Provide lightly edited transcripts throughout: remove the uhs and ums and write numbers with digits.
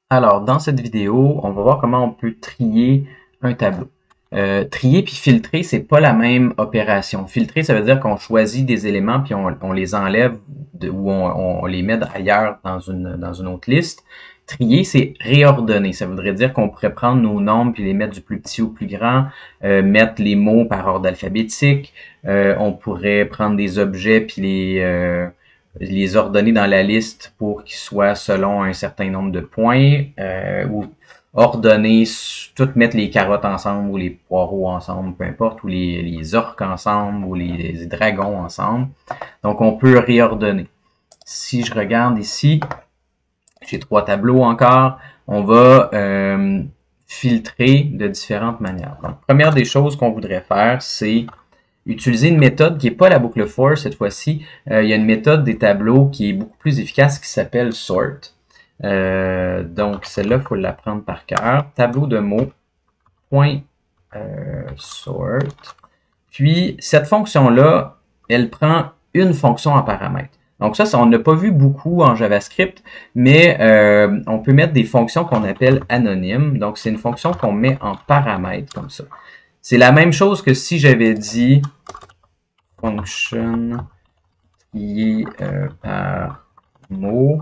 Alors, dans cette vidéo, on va voir comment on peut trier un tableau. Trier puis filtrer, c'est pas la même opération. Filtrer, ça veut dire qu'on choisit des éléments puis on les enlève ou on les met ailleurs dans une autre liste. Trier, c'est réordonner. Ça voudrait dire qu'on pourrait prendre nos nombres puis les mettre du plus petit au plus grand, mettre les mots par ordre alphabétique. On pourrait prendre des objets puis les ordonner dans la liste pour qu'ils soient selon un certain nombre de points, ou ordonner, toutes mettre les carottes ensemble ou les poireaux ensemble, peu importe, ou les orques ensemble ou les dragons ensemble. Donc, on peut réordonner. Si je regarde ici, j'ai 3 tableaux encore. On va filtrer de différentes manières. Donc, première des choses qu'on voudrait faire, c'est utiliser une méthode qui n'est pas la boucle for cette fois-ci. Il y a une méthode des tableaux qui est beaucoup plus efficace qui s'appelle sort. Donc celle-là, il faut l'apprendre par cœur. Tableau de mots, point sort. Puis cette fonction-là, elle prend une fonction en paramètre. Donc ça, on n'a pas vu beaucoup en JavaScript, mais on peut mettre des fonctions qu'on appelle anonymes. Donc c'est une fonction qu'on met en paramètre comme ça. C'est la même chose que si j'avais dit function trié par mot,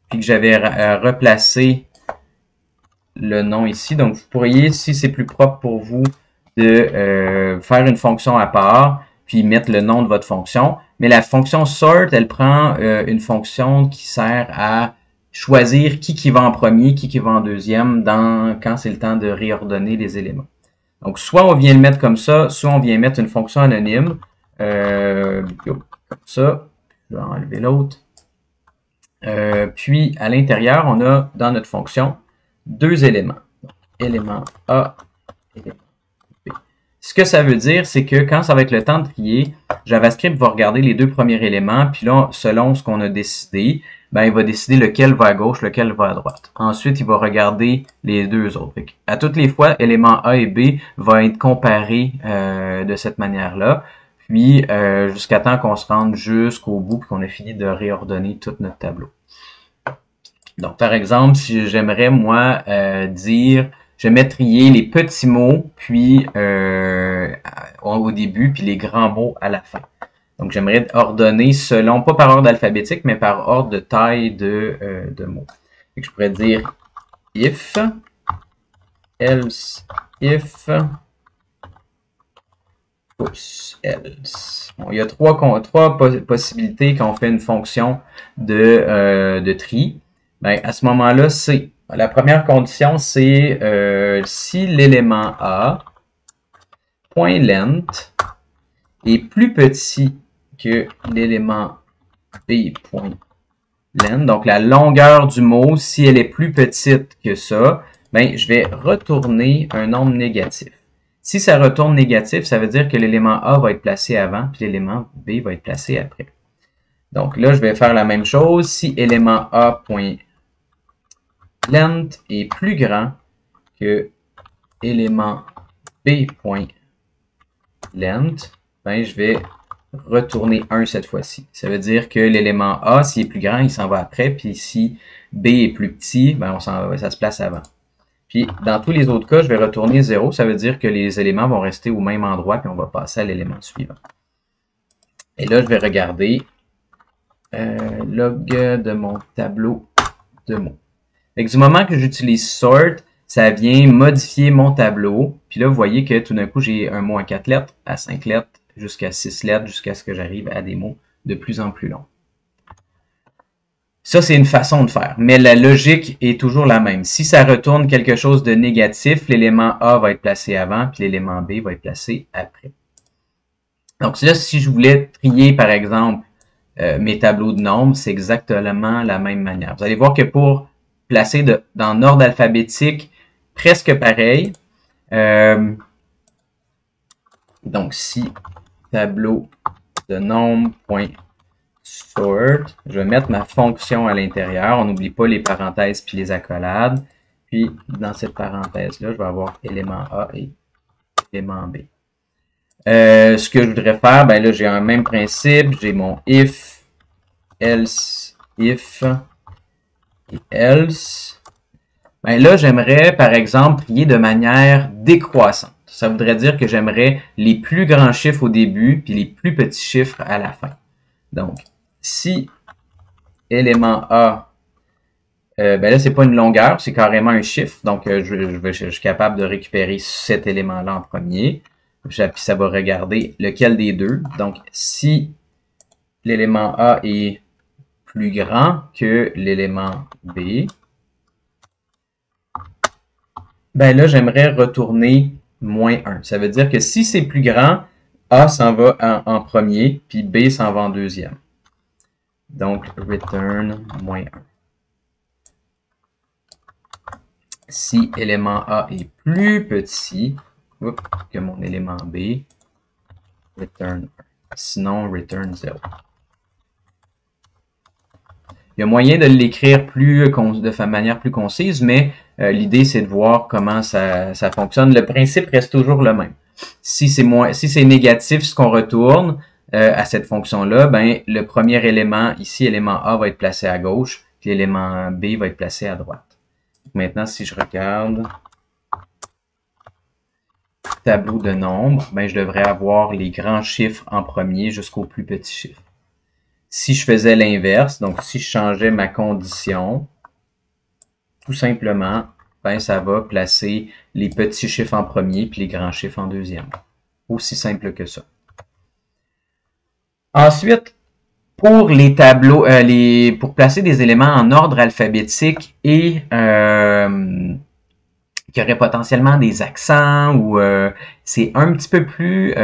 puis que j'avais replacé le nom ici. Donc, vous pourriez, si c'est plus propre pour vous, de faire une fonction à part, puis mettre le nom de votre fonction. Mais la fonction sort, elle prend une fonction qui sert à choisir qui va en premier, qui va en deuxième, quand c'est le temps de réordonner les éléments. Donc, soit on vient le mettre comme ça, soit on vient mettre une fonction anonyme. Comme ça. Je vais enlever l'autre. Puis, à l'intérieur, on a, dans notre fonction, 2 éléments. Donc, élément A, élément B. Ce que ça veut dire, c'est que quand ça va être le temps de trier, JavaScript va regarder les 2 premiers éléments, puis là, selon ce qu'on a décidé, ben, il va décider lequel va à gauche, lequel va à droite. Ensuite, il va regarder les 2 autres. Fait à toutes les fois, éléments A et B vont être comparés de cette manière-là. Puis, jusqu'à temps qu'on se rende jusqu'au bout et qu'on ait fini de réordonner tout notre tableau. Donc, par exemple, si j'aimerais, moi, dire, j'aimerais trier les petits mots, puis au début, puis les grands mots à la fin. Donc, j'aimerais ordonner selon, pas par ordre alphabétique, mais par ordre de taille de mots. Donc, je pourrais dire if, else, if, push, else. Bon, il y a trois possibilités quand on fait une fonction de tri. Ben, à ce moment-là, c'est la première condition, c'est si l'élément A, point length, est plus petit que l'élément B, point length, donc la longueur du mot, si elle est plus petite que ça, ben, je vais retourner un nombre négatif. Si ça retourne négatif, ça veut dire que l'élément A va être placé avant, puis l'élément B va être placé après. Donc là, je vais faire la même chose. Si élément A, point length est plus grand que élément B.length, ben, je vais retourner 1 cette fois-ci. Ça veut dire que l'élément A, s'il est plus grand, il s'en va après, puis si B est plus petit, ben, ça se place avant. Puis, dans tous les autres cas, je vais retourner 0. Ça veut dire que les éléments vont rester au même endroit, puis on va passer à l'élément suivant. Et là, je vais regarder log de mon tableau de mots. Du moment que j'utilise sort, ça vient modifier mon tableau. Puis là, vous voyez que tout d'un coup, j'ai un mot à 4 lettres, à 5 lettres, jusqu'à 6 lettres, jusqu'à ce que j'arrive à des mots de plus en plus longs. Ça, c'est une façon de faire, mais la logique est toujours la même. Si ça retourne quelque chose de négatif, l'élément A va être placé avant, puis l'élément B va être placé après. Donc là, si je voulais trier, par exemple, mes tableaux de nombres, c'est exactement la même manière. Vous allez voir que pour placer dans l'ordre alphabétique, presque pareil. Donc, si tableau de nombre.sort, je vais mettre ma fonction à l'intérieur. On n'oublie pas les parenthèses puis les accolades. Puis, dans cette parenthèse-là, je vais avoir élément A et élément B. Ce que je voudrais faire, ben là, j'ai un même principe. J'ai mon if, else, if, et else, ben là, j'aimerais, par exemple, trier de manière décroissante. Ça voudrait dire que j'aimerais les plus grands chiffres au début, puis les plus petits chiffres à la fin. Donc, si élément A, ben là, c'est pas une longueur, c'est carrément un chiffre. Donc, je suis capable de récupérer cet élément-là en premier. Puis ça va regarder lequel des deux. Donc, si l'élément A est plus grand que l'élément B, ben là, j'aimerais retourner moins 1. Ça veut dire que si c'est plus grand, A s'en va en premier, puis B s'en va en deuxième. Donc, return moins 1. Si élément A est plus petit que mon élément B, return 1. Sinon, return 0. Il y a moyen de l'écrire de manière plus concise, mais l'idée, c'est de voir comment ça fonctionne. Le principe reste toujours le même. Si c'est négatif ce qu'on retourne à cette fonction-là, ben le premier élément, ici, élément A, va être placé à gauche, puis l'élément B va être placé à droite. Maintenant, si je regarde tableau de nombres, ben, je devrais avoir les grands chiffres en premier jusqu'aux plus petits chiffres. Si je faisais l'inverse, donc si je changeais ma condition, tout simplement, ben, ça va placer les petits chiffres en premier puis les grands chiffres en deuxième. Aussi simple que ça. Ensuite, pour les tableaux, pour placer des éléments en ordre alphabétique et qui aurait potentiellement des accents ou c'est un petit peu plus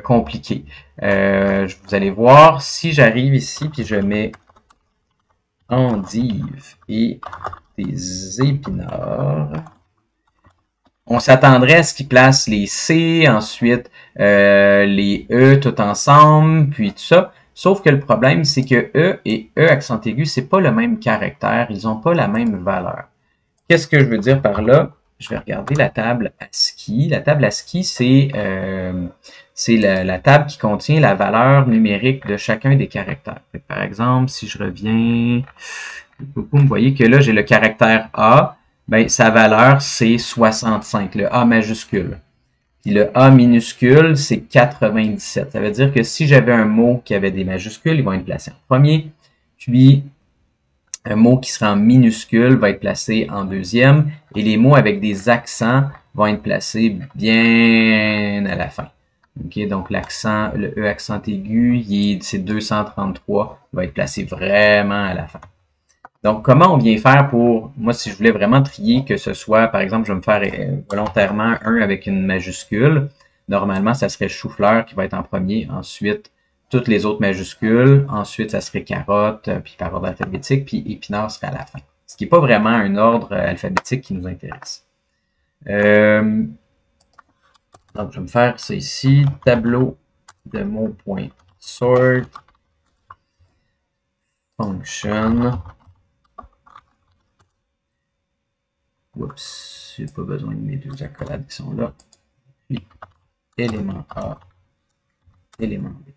compliqué. Vous allez voir, si j'arrive ici puis je mets endive et des épinards, on s'attendrait à ce qu'ils placent les C, ensuite les E tout ensemble, puis tout ça. Sauf que le problème, c'est que E et E accent aigu, c'est pas le même caractère, ils n'ont pas la même valeur. Qu'est-ce que je veux dire par là? Je vais regarder la table ASCII. La table ASCII, c'est la table qui contient la valeur numérique de chacun des caractères. Par exemple, si je reviens, vous voyez que là, j'ai le caractère A. Ben, sa valeur, c'est 65, le A majuscule. Puis le A minuscule, c'est 97. Ça veut dire que si j'avais un mot qui avait des majuscules, ils vont être placés en premier. Puis, un mot qui sera en minuscule va être placé en deuxième. Et les mots avec des accents vont être placés bien à la fin. Okay, donc l'accent, le E accent aigu, c'est 233, va être placé vraiment à la fin. Donc, comment on vient faire pour, moi, si je voulais vraiment trier que ce soit, par exemple, je vais me faire volontairement un avec une majuscule. Normalement, ça serait chou-fleur qui va être en premier. Ensuite, toutes les autres majuscules. Ensuite, ça serait carotte, puis par ordre alphabétique, puis épinard serait à la fin. Ce qui n'est pas vraiment un ordre alphabétique qui nous intéresse. Donc, je vais me faire ça ici. Tableau de mots.sort function. Oups, j'ai pas besoin de mes deux accolades qui sont là. Puis, élément A, élément B.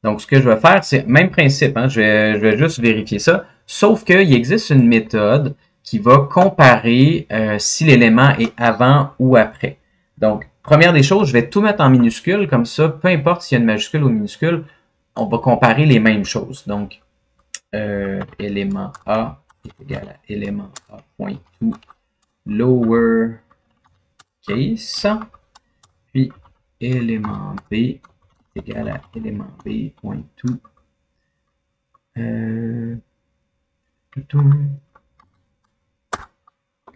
Donc, ce que je vais faire, c'est même principe. Hein, je vais juste vérifier ça. Sauf qu'il existe une méthode qui va comparer si l'élément est avant ou après. Donc, première des choses, je vais tout mettre en minuscule. Comme ça, peu importe s'il y a une majuscule ou une minuscule, on va comparer les mêmes choses. Donc, élément A est égal à élément A.to lower case, puis élément B est égal à élément B.to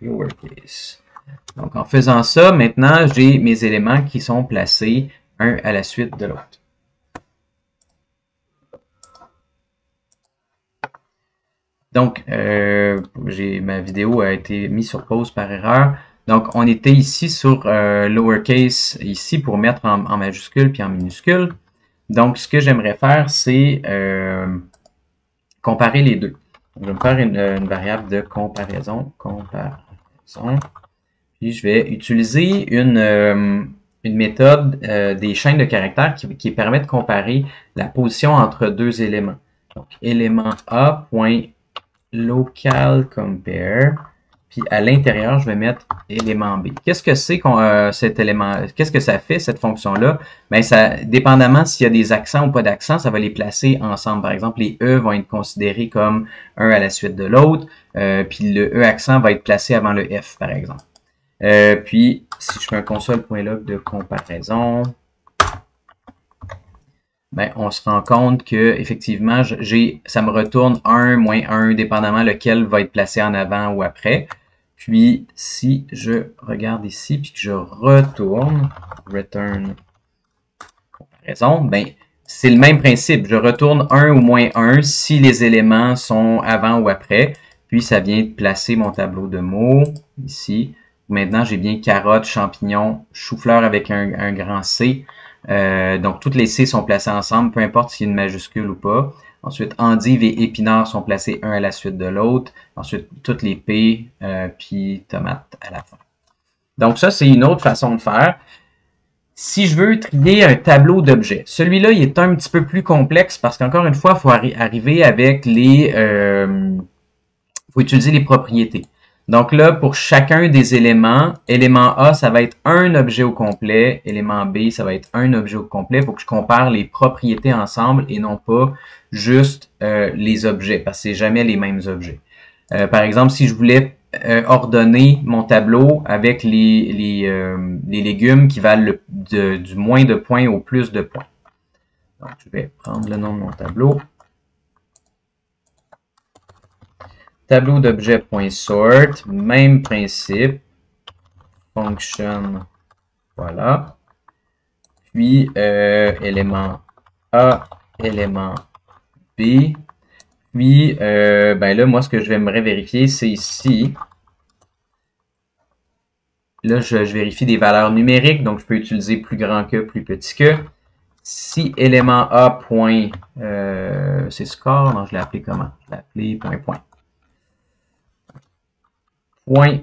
lowercase. Donc en faisant ça, maintenant j'ai mes éléments qui sont placés un à la suite de l'autre. Donc, ma vidéo a été mise sur pause par erreur. Donc, on était ici sur lowercase, ici pour mettre en majuscule puis en minuscule. Donc, ce que j'aimerais faire, c'est comparer les deux. Donc, je vais me faire une variable de comparaison. Puis, je vais utiliser une méthode des chaînes de caractères qui permet de comparer la position entre deux éléments. Donc, élément A. local compare. Puis à l'intérieur, je vais mettre élément B. Qu'est-ce que c'est cet élément? Qu'est-ce que ça fait, cette fonction-là? Bien, ça, dépendamment s'il y a des accents ou pas d'accents, ça va les placer ensemble. Par exemple, les E vont être considérés comme un à la suite de l'autre. Puis le E accent va être placé avant le F, par exemple. Puis, si je fais un console.log de comparaison, ben, on se rend compte que effectivement, ça me retourne 1, moins 1, dépendamment lequel va être placé en avant ou après. Puis, si je regarde ici, puis que je retourne, return comparaison, ben, c'est le même principe. Je retourne 1 ou moins 1 si les éléments sont avant ou après. Puis, ça vient placer mon tableau de mots ici. Maintenant, j'ai bien carotte, champignon, chou-fleur avec un grand C. Donc, toutes les C sont placées ensemble, peu importe s'il y a une majuscule ou pas. Ensuite, endive et épinards sont placés un à la suite de l'autre. Ensuite, toutes les P, puis tomates à la fin. Donc, ça, c'est une autre façon de faire. Si je veux trier un tableau d'objets, celui-là, il est un petit peu plus complexe parce qu'encore une fois, il faut arriver avec faut utiliser les propriétés. Donc là, pour chacun des éléments, élément A, ça va être un objet au complet. Élément B, ça va être un objet au complet. Il faut que je compare les propriétés ensemble et non pas juste les objets, parce que c'est jamais les mêmes objets. Par exemple, si je voulais ordonner mon tableau avec les légumes qui valent du moins de points au plus de points. Donc, je vais prendre le nom de mon tableau. Tableau d'objet.sort, même principe, function, voilà. Puis, élément A, élément B. Puis, ben là, moi, ce que je vais vérifier, c'est ici. Là, je vérifie des valeurs numériques, donc je peux utiliser plus grand que, plus petit que. Si élément A point, c'est score, non, je l'ai appelé comment? Je l'ai appelé point point. Point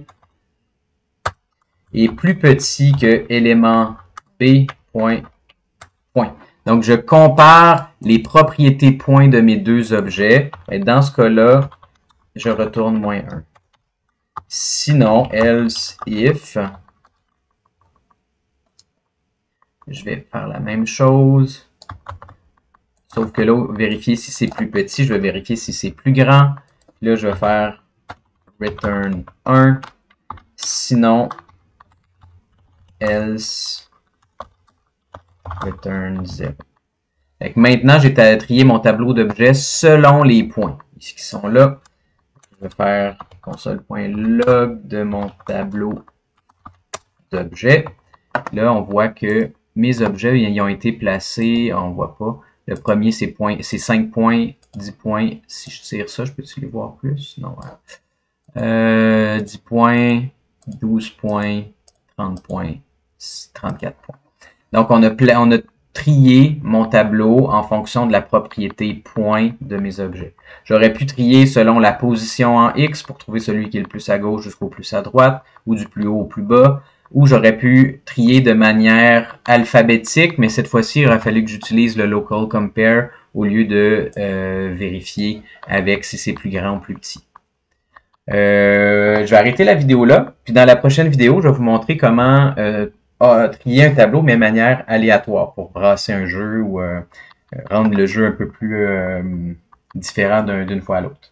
est plus petit que élément B point point. Donc, je compare les propriétés points de mes deux objets. Et dans ce cas-là, je retourne moins 1. Sinon, else if, je vais faire la même chose. Sauf que là, vérifier si c'est plus petit, je vais vérifier si c'est plus grand. Là, je vais faire return 1. Sinon, else return 0. Donc maintenant, j'ai trié mon tableau d'objets selon les points qui sont là. Je vais faire console.log de mon tableau d'objets. Là, on voit que mes objets ils ont été placés, on ne voit pas. Le premier, c'est 5 points, 10 points. Si je tire ça, je peux-tu les voir plus? Non. 10 points, 12 points, 30 points, 34 points. Donc, on a trié mon tableau en fonction de la propriété point de mes objets. J'aurais pu trier selon la position en X pour trouver celui qui est le plus à gauche jusqu'au plus à droite, ou du plus haut au plus bas, ou j'aurais pu trier de manière alphabétique, mais cette fois-ci, il aurait fallu que j'utilise le local compare au lieu de vérifier avec si c'est plus grand ou plus petit. Je vais arrêter la vidéo là, puis dans la prochaine vidéo, je vais vous montrer comment trier un tableau, mais de manière aléatoire, pour brasser un jeu ou rendre le jeu un peu plus différent d'une fois à l'autre.